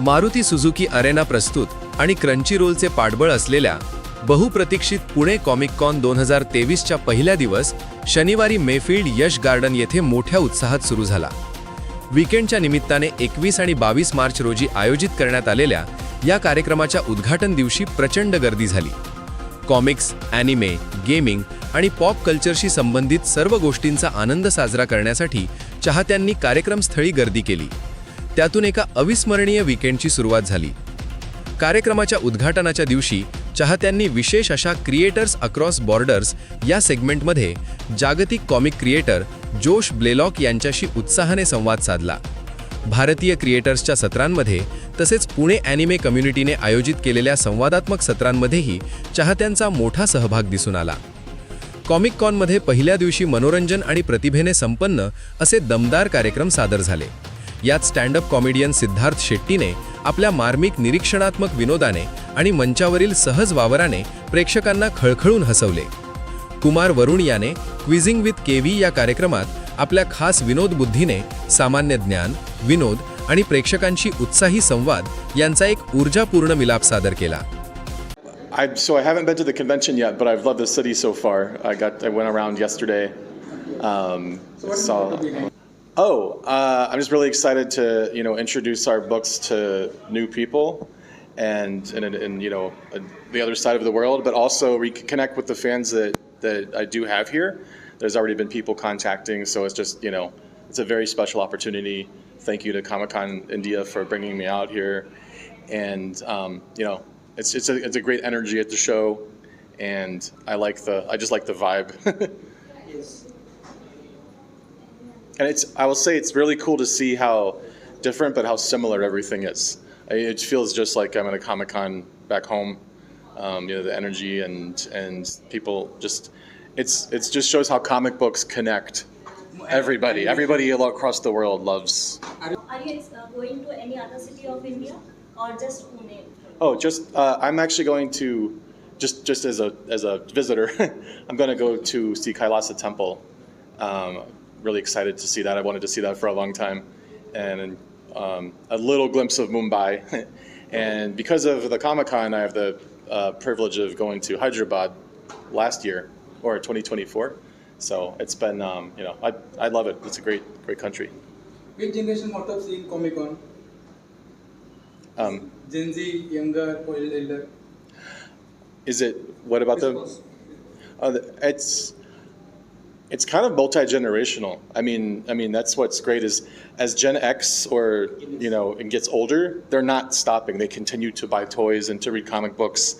Maruti Suzuki Arena प्रस्तुत आणि क्रंचीरोलचे पाठबळ असलेल्या बहुप्रतीक्षित पुणे कॉमिक कॉन 2023च्या पहिल्या दिवस शनिवारी मेफील्ड यश गार्डन येथे मोठ्या उत्साहात सुरू झाला. वीकेंडच्या निमित्ताने 21 आणि 22 मार्च रोजी आयोजित करण्यात आलेल्या या कार्यक्रमाच्या उद्घाटन दिवशी प्रचंड गर्दी झाली. कॉमिक्स, ॲनिमे, गेमिंग आणि पॉप कल्चरशी संबंधित सर्व गोष्टींचा आनंद साजरा करण्यासाठी चाहत्यांनी कार्यक्रमस्थळी गर्दी केली. त्यातून एका अविस्मरणीय वीकेंडची सुरुवात झाली. कार्यक्रमाच्या उद्घाटनाच्या दिवशी चाहत्यांनी विशेष अशा क्रिएटर्स अक्रॉस बॉर्डर्स या सेगमेंटमध्ये जागतिक कॉमिक क्रिएटर जोश ब्लेलॉक यांच्याशी उत्साहाने संवाद साधला. भारतीय क्रिएटर्सच्या सत्रांमध्ये तसेच पुणे ॲनिमे कम्युनिटीने आयोजित केलेल्या संवादात्मक सत्रांमध्येही चाहत्यांचा मोठा सहभाग दिसून आला. कॉमिक कॉनमध्ये पहिल्या दिवशी मनोरंजन आणि प्रतिभेने संपन्न असे दमदार कार्यक्रम सादर झाले. यात स्टँडअप कॉमेडियन सिद्धार्थ शेट्टीने आपल्या मार्मिक निरीक्षणात्मक विनोदाने आणि मंचावरील सहज वावराने प्रेक्षकांना खळखळून हसवले. कुमार वरुण याने क्विझिंग विथ केव्ही या कार्यक्रमात आपल्या खास विनोद बुद्धीने सामान्य ज्ञान, विनोद आणि प्रेक्षकांशी उत्साही संवाद यांचा एक ऊर्जापूर्ण मिलाप सादर केला. So I haven't been to the convention yet, but I've loved the city so far. I went around yesterday. I'm just really excited to introduce our books to new people and the other side of the world, but also reconnect with the fans that I do have here. There's already been people contacting, so it's just it's a very special opportunity. Thank you to Comic-Con India for bringing me out here, and it's a great energy at the show, and I just like the vibe. Yes. And I will say it's really cool to see how different but how similar everything is. It feels just like I'm at a Comic-Con back home. The energy and people just it just shows how comic books connect everybody. Everybody all across the world loves. Are you going to any other city of India or just Pune? Oh, I'm actually going to just as a visitor. I'm going to go to see Kailasa Temple. Really excited to see that. I wanted to see that for a long time, and a little glimpse of Mumbai. And because of the Comic-Con, I have the privilege of going to Hyderabad last year, or 2024. So it's been, I love it. It's a great country. Which generation what of seeing Comic-Con? Gen Z, younger, or elder? Is it, what about them? It's kind of multi-generational. I mean that's what's great is as Gen X or it gets older, they're not stopping. They continue to buy toys and to read comic books.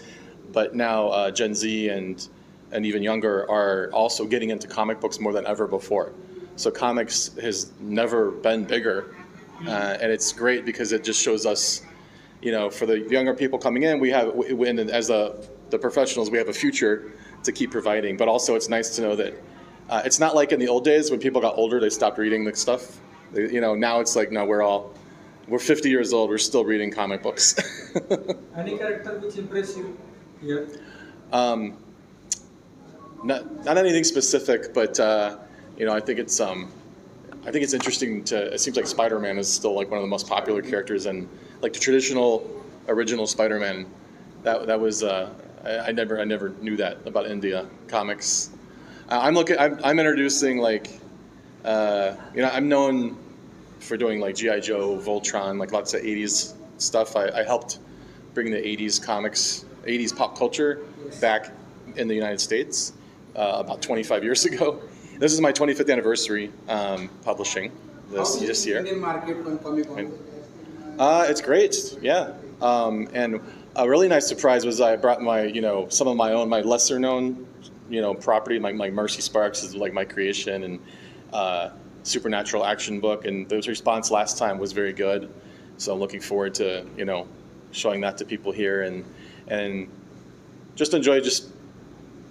But now Gen Z and even younger are also getting into comic books more than ever before. So comics has never been bigger, and it's great because it just shows us, for the younger people coming in, as the professionals, we have a future to keep providing. But also, it's nice to know that. It's not like in the old days when people got older, they stopped reading the stuff. Now it's like, no, we're 50 years old, we're still reading comic books. Any character which impressed you here? Not anything specific, but I think it's interesting it seems like Spider-Man is still like one of the most popular characters, and like the traditional original Spider-Man, that was I never knew that about India comics. I'm introducing I'm known for doing like G.I. Joe, Voltron, like lots of 80s stuff. I helped bring the 80s comics, 80s pop culture back in the United States about 25 years ago. This is my 25th anniversary publishing this year. Indian market on Comic-Con? It's great, yeah. And a really nice surprise was I brought my, some of my lesser known property, like Mercy Sparks is like my creation, and supernatural action book, and the response last time was very good. So I'm looking forward to showing that to people here, and just enjoy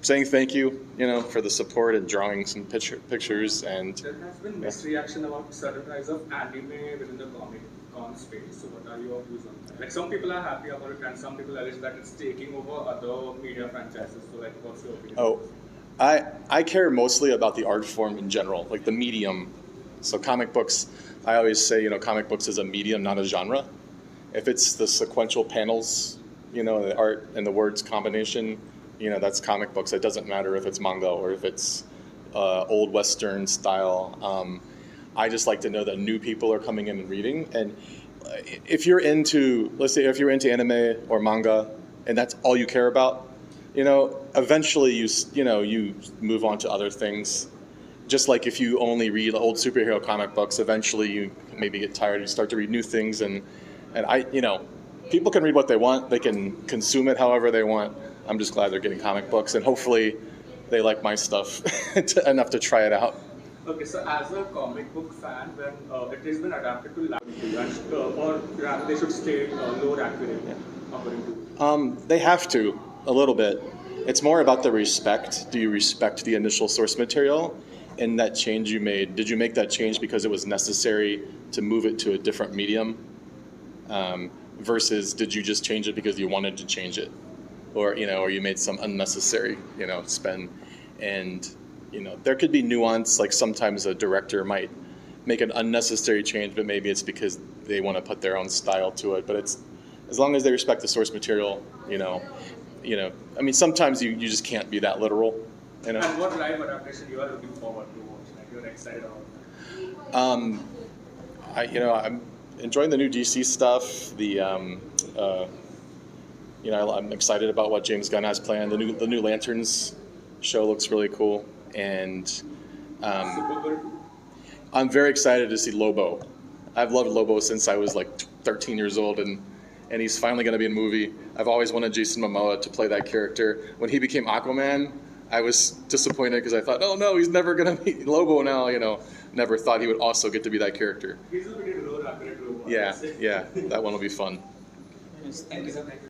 saying thank you for the support and drawing some pictures. And there has been mixed reaction about sudden rise of anime within the Comic-Con space. So what are your views on that? Like some people are happy about it, and some people allege that it's taking over other media franchises. So what's your opinion? I care mostly about the art form in general, like the medium. So comic books, I always say, comic books is a medium, not a genre. If it's the sequential panels, you know, the art and the words combination, you know, that's comic books. It doesn't matter if it's manga or if it's old Western style. I just like to know that new people are coming in and reading. And if you're into, let's say, if you're into anime or manga, and that's all you care about, you know, eventually you move on to other things. Just like if you only read old superhero comic books, eventually you maybe get tired. You start to read new things, and people can read what they want. They can consume it however they want. I'm just glad they're getting comic books, and hopefully they like my stuff enough to try it out. Okay, so as a comic book fan, when it has been adapted to live, or rather they should stay lower accurate, according to. They have to, a little bit. It's more about the respect. Do you respect the initial source material? And that change you made, did you make that change because it was necessary to move it to a different medium? Versus did you just change it because you wanted to change it? Or you made some unnecessary, spend. And, there could be nuance, like sometimes a director might make an unnecessary change, but maybe it's because they want to put their own style to it. But it's, as long as they respect the source material, I mean, sometimes you just can't be that literal. And what live adaptation you are looking forward to watch? Like you're excited about? I'm enjoying the new DC stuff. I'm excited about what James Gunn has planned. The new Lanterns show looks really cool, and Supergirl? I'm very excited to see Lobo. I've loved Lobo since I was like 13 years old, and he's finally going to be in a movie. I've always wanted Jason Momoa to play that character. When he became Aquaman, I was disappointed because I thought, oh no, he's never going to be Lobo now, Never thought he would also get to be that character. He's a pretty low accurate robot. Yeah, that one will be fun. Yes, thank you.